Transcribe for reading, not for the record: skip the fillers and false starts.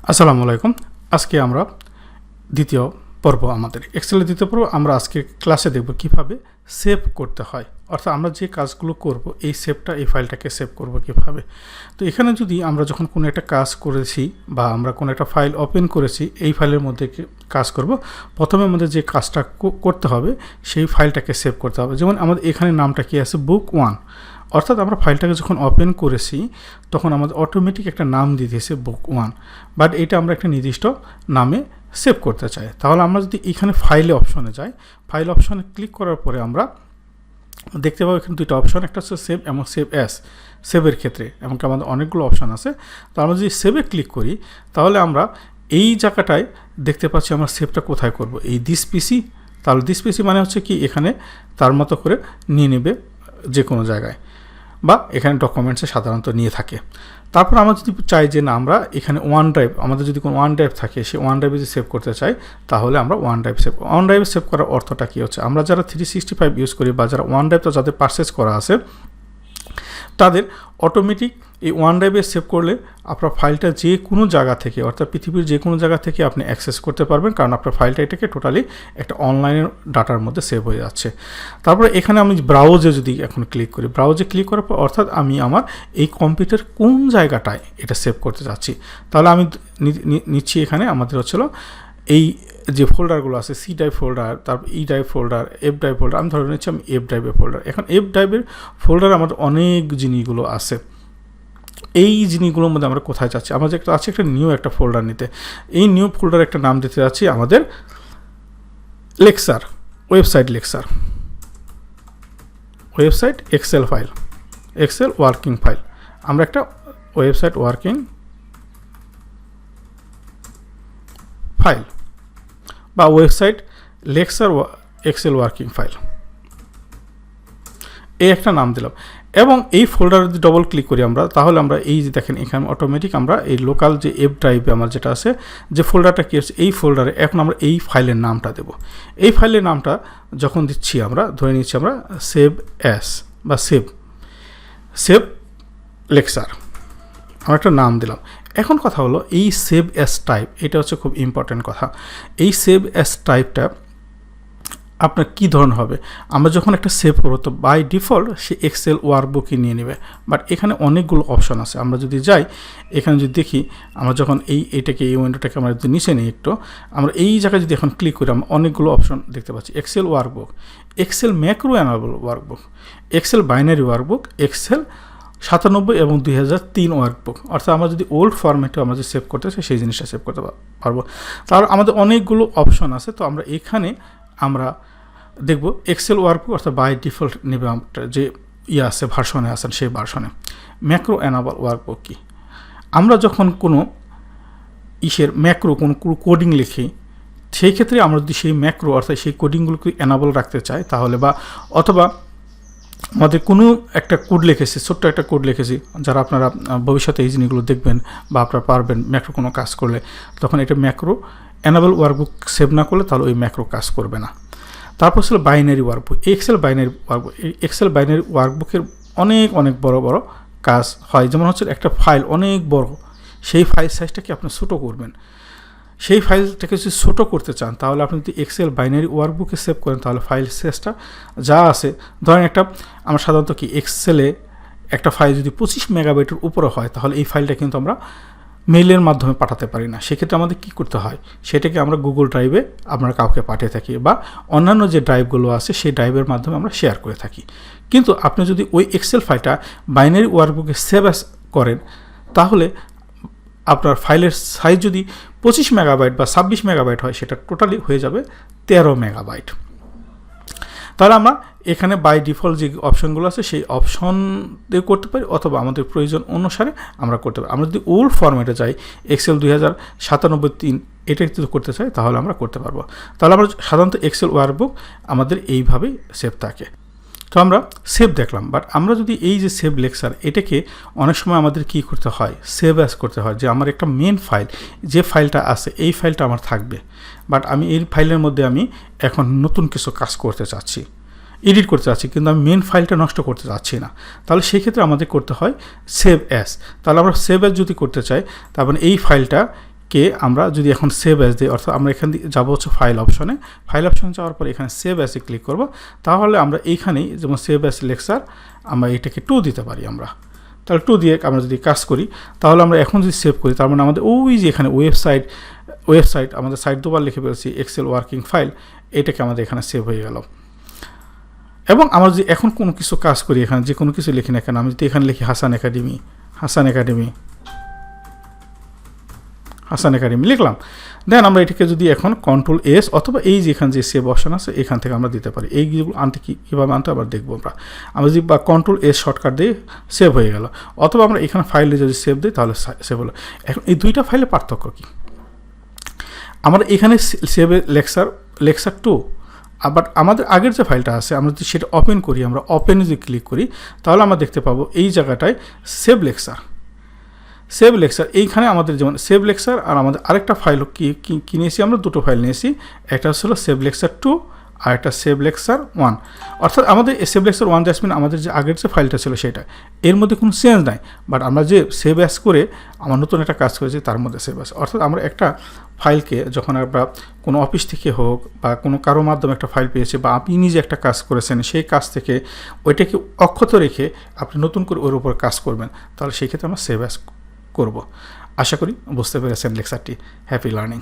আসসালামু আলাইকুম। আজকে আমরা দ্বিতীয় পর্ব আমাদের এক্সেলের দ্বিতীয় পর্ব আমরা আজকে ক্লাসে দেখব কিভাবে সেভ করতে হয়, অর্থাৎ আমরা যে কাজগুলো করব এই ফাইলটাকে সেভ করব কিভাবে। তো এখানে যদি আমরা যখন কোনো একটা কাজ করেছি বা আমরা কোনো একটা ফাইল ওপেন করেছি, এই ফাইলের মধ্যে কাজ করব, প্রথমে আমাদের যে কাজটা করতে হবে সেই ফাইলটাকে সেভ করতে হবে। যেমন আমাদের এখানে নামটা কি আছে, বুক 1, অর্থাৎ আমরা ফাইলটাকে যখন ওপেন করেছি তখন আমাদের অটোমেটিক একটা নাম দিয়ে দিয়েছে বুক 1, বাট এটা আমরা একটা নির্দিষ্ট নামে সেভ করতে চাই। তাহলে আমরা যদি এখানে ফাইলে অপশনে যাই, ফাইল অপশনে ক্লিক করার পরে আমরা দেখতে পাবো এখানে দুইটা অপশন, একটা হচ্ছে সেভ এবং সেভ অ্যাস। সেভের ক্ষেত্রে এমনকি আমাদের অনেকগুলো অপশন আছে। তো আমরা যদি সেভে ক্লিক করি তাহলে আমরা এই জায়গাটায় দেখতে পাচ্ছি আমরা সেভটা কোথায় করব, এই দিস পিসি। তাহলে দিস পিসি মানে হচ্ছে কি এখানে তার মতো করে নিয়ে নেবে যে কোনো জায়গায়, বা এখানে ডকুমেন্টসে সাধারণত নিয়ে থাকে। তারপর আমরা যদি চাই যে না আমরা এখানে ওয়ান ড্রাইভ, আমাদের যদি কোনো ওয়ান ড্রাইভ থাকে সেই ওয়ান ড্রাইভে যদি সেভ করতে চাই তাহলে আমরা ওয়ান ড্রাইভে সেভ করার অর্থটা কী হচ্ছে, আমরা যারা 365 ইউজ করি বা যারা ওয়ান ড্রাইভটা যাদের পারচেজ করা আছে তাদের অটোমেটিক এই ওয়ান ড্রাইভে সেভ করলে আপনার ফাইলটা যে কোনো জায়গা থেকে, অর্থাৎ পৃথিবীর যে কোনো জায়গা থেকে আপনি অ্যাক্সেস করতে পারবেন, কারণ আপনার ফাইলটা এটাকে টোটালি একটা অনলাইনের ডাটার মধ্যে সেভ হয়ে যাচ্ছে। তারপরে এখানে আমি ব্রাউজে যদি এখন ক্লিক করি, ব্রাউজে ক্লিক করার পর অর্থাৎ আমি আমার এই কম্পিউটার কোন জায়গাটায় এটা সেভ করতে যাচ্ছি, তাহলে আমি নিচ্ছি এখানে আমাদের হচ্ছিল এই যে ফোল্ডারগুলো আছে, সি ড্রাইভ ফোল্ডার, তারপর ই drive folder, F drive folder, আমি ধরে নিচ্ছি আমি এফ ড্রাইভের ফোল্ডার। এখন এফ ড্রাইভের ফোল্ডারে আমাদের অনেক জিনিসগুলো আছে। এই জিনিসগুলোর মধ্যে আমরা কোথায় যাচ্ছি, আমাদের একটা আছে একটা নিউ একটা ফোল্ডার নিতে। এই নিউ ফোল্ডার একটা নাম দিতে যাচ্ছি আমাদের lecture, website lecture, website Excel file, Excel working file. আমরা একটা ওয়েবসাইট ওয়ার্কিং ফাইল বা website lecture Excel working file, এই একটা নাম দিলাম। এবং এই ফোল্ডারে যদি ডবল ক্লিক করি আমরা, তাহলে আমরা এই যে দেখেন এখানে অটোমেটিক আমরা এই লোকাল যে এফ ড্রাইভে আমার যেটা আছে যে ফোল্ডারটা কি হচ্ছে, এই ফোল্ডারে এখন আমরা এই ফাইলের নামটা দেব। এই ফাইলের নামটা যখন দিচ্ছি আমরা ধরে নিচ্ছি আমরা সেভ অ্যাস বা সেভ লেকচার, আমরা একটা নাম দিলাম। এখন কথা হলো এই সেভ অ্যাস টাইপ, এটা হচ্ছে খুব ইম্পর্টেন্ট কথা। এই সেভ অ্যাস টাইপটা আপনার কী ধরনের হবে, আমরা যখন একটা সেভ করবো তো বাই ডিফল্ট সে এক্সেল ওয়ার্কবুকই নিয়ে নেবে, বাট এখানে অনেকগুলো অপশন আছে। আমরা যদি যাই এখানে যদি দেখি, আমরা যখন এই উইন্ডোটাকে আমরা যদি নিচে নিই একটু, আমরা এই জায়গায় যদি এখন ক্লিক করি আমরা অনেকগুলো অপশন দেখতে পাচ্ছি। Excel workbook, Excel macro enabled workbook, Excel binary workbook, Excel 97 এবং 2003 ওয়ার্কবুক। অর্থাৎ আমরা যদি ওল্ড ফরম্যাটে আমরা যদি সেভ করতে চাই সেই জিনিসটা সেভ করতে পারবো। তাহলে আমাদের অনেকগুলো অপশন আছে। তো আমরা এখানে আমরা দেখব এক্সেল ওয়ার্কবুক, অর্থাৎ বাই ডিফল্ট নেবে যে আছে ভার্সনে আছেন সেই ভার্সনে। ম্যাক্রো অ্যানাবল ওয়ার্কবুক কি, আমরা যখন কোনো কোনো কোডিং লিখি সেই ক্ষেত্রে আমরা যদি সেই ম্যাক্রো অর্থাৎ সেই কোডিংগুলোকে অ্যানাবল রাখতে চাই তাহলে, বা অথবা আমাদের কোনো একটা কোড লিখেছি, ছোট্ট একটা কোড লিখেছি, যারা আপনারা ভবিষ্যতে এই জিনিসগুলো দেখবেন বা আপনারা পারবেন ম্যাক্রো কোনো কাজ করলে, তখন এটা ম্যাক্রো অ্যানাবল ওয়ার্কবুক সেভ না করলে তাহলে ওই ম্যাক্রো কাজ করবে না। তারপর ছিল binary workbook, Excel binary workbook. Excel binary ওয়ার্কবুকের অনেক বড় বড় কাজ হয়। যেমন হচ্ছে একটা ফাইল অনেক বড়, সেই ফাইল সাইজটাকে আপনি ছোটো করবেন, সেই ফাইলটাকে যদি ছোটো করতে চান তাহলে আপনি যদি এক্সেল বাইনারি ওয়ার্কবুকে সেভ করেন তাহলে ফাইল সাইজটা যা আছে, ধরেন একটা আমরা সাধারণত কি এক্সেলে একটা ফাইল যদি 25 মেগাবাইটের উপরে হয় তাহলে এই ফাইলটা কিন্তু আমরা মেইলের মাধ্যমে পাঠাতে পারি না। সেক্ষেত্রে আমাদের কী করতে হয়, সেটাকে আমরা গুগল ড্রাইভে আমরা কাউকে পাঠিয়ে থাকি বা অন্যান্য যে ড্রাইভগুলো আছে সেই ড্রাইভের মাধ্যমে আমরা শেয়ার করে থাকি। কিন্তু আপনি যদি ওই এক্সেল ফাইলটা বাইনারি ওয়ার্কবুকে সেভ করেন তাহলে আপনার ফাইলের সাইজ যদি 25 মেগাবাইট বা 26 মেগাবাইট হয় সেটা টোটালি হয়ে যাবে 13 মেগাবাইট। তাহলে আমরা এখানে বাই ডিফল্ট যে অপশনগুলো আছে সেই অপশন দিয়ে করতে পারি, অথবা আমাদের প্রয়োজন অনুসারে আমরা করতে পারি। আমরা যদি ওল্ড ফরম্যাটে যাই এক্সেল 2097-3 এটা যদি করতে চাই তাহলে আমরা করতে পারবো। তাহলে আমরা সাধারণত এক্সেল ওয়ার্কবুক আমাদের এইভাবেই সেভ থাকে। তো আমরা সেভ দেখলাম, বাট আমরা যদি এই যে সেভ লেকচার এটাকে অনেক সময় আমাদের কী করতে হয়, সেভ অ্যাস করতে হয়, যে আমার একটা মেন ফাইল যে ফাইলটা আছে এই ফাইলটা আমার থাকবে, বাট আমি এই ফাইলের মধ্যে আমি এখন নতুন কিছু কাজ করতে চাচ্ছি, এডিট করতে চাচ্ছি, কিন্তু আমি মেন ফাইলটা নষ্ট করতে চাচ্ছি না। তাহলে সেই ক্ষেত্রে আমাদের করতে হয় সেভ অ্যাস। তাহলে আমরা সেভ অ্যাস যদি করতে চাই তার মানে এই ফাইলটা কে আমরা যদি এখন সেভ অ্যাজ দিই, অর্থাৎ আমরা এখান দিয়ে যাবো হচ্ছে ফাইল অপশনে, ফাইল অপশনে যাওয়ার পর এখানে সেভ অ্যাজে ক্লিক করব, তাহলে আমরা এইখানেই যেমন সেভ অ্যাজ লেকচার আমরা এটাকে 2 দিতে পারি আমরা। তাহলে 2 দিয়ে আমরা যদি কাজ করি, তাহলে আমরা এখন যদি সেভ করি, তার মানে আমাদের ওই যে এখানে ওয়েবসাইট আমাদের সাইট দুবার লিখে ফেলেছি এক্সেল ওয়ার্কিং ফাইল, এটাকে আমাদের এখানে সেভ হয়ে গেল। এবং আমরা যদি এখন কোনো কিছু কাজ করি, এখানে যে কোনো কিছু লিখি না কেন, আমি যদি এখানে লিখি হাসান একাডেমি লিখলাম, দেন আমরা এটাকে যদি এখন Ctrl S অথবা এই যে এখানে যে সেভ অপশন আছে এখান থেকে আমরা দিতে পারি। এইগুলো আনতে কীভাবে আনতে আবার দেখবো আমরা যদি বা Ctrl S শর্টকাট দিয়ে সেভ হয়ে গেল, অথবা আমরা এখানে ফাইলে যদি সেভ দিই তাহলে সেভ হলো। এখন এই দুইটা ফাইলের পার্থক্য কী? আমরা এখানে সেভে লেকচার 2, বাট আমাদের আগের যে ফাইলটা আছে আমরা যদি সেটা ওপেন করি, আমরা ওপেনে যদি ক্লিক করি, তাহলে আমরা দেখতে পাবো এই জায়গাটায় সেভ লেকচার এইখানে আমাদের যেমন সেভ লেকচার আর আমাদের আরেকটা ফাইল কি নিয়েছি, আমরা দুটো ফাইল নিয়েছি, একটা হলো সেভ লেকচার 2 আর একটা সেভ লেকচার 1। অর্থাৎ আমাদের সেভ লেকচার 1 জাস্ট আমাদের যে আগের যে ফাইলটা ছিল সেটা, এর মধ্যে কোনো চেঞ্জ নাই, বাট আমরা যে সেভ অ্যাজ করে আমার নতুন একটা কাজ করেছি তার মধ্যে সেভ অ্যাজ। অর্থাৎ আমরা একটা ফাইলকে যখন আমরা কোনো অফিস থেকে হোক বা কোনো কারো মাধ্যমে একটা ফাইল পেয়েছি, বা আপনি নিজে একটা কাজ করেছেন, সেই কাজ থেকে ওইটাকে অক্ষত রেখে আপনি নতুন করে ওর উপর কাজ করবেন, তাহলে সেই ক্ষেত্রে আমরা সেভ অ্যাজ করব। আশা করি বুঝতে পেরেছেন লেকচারটি। Happy learning.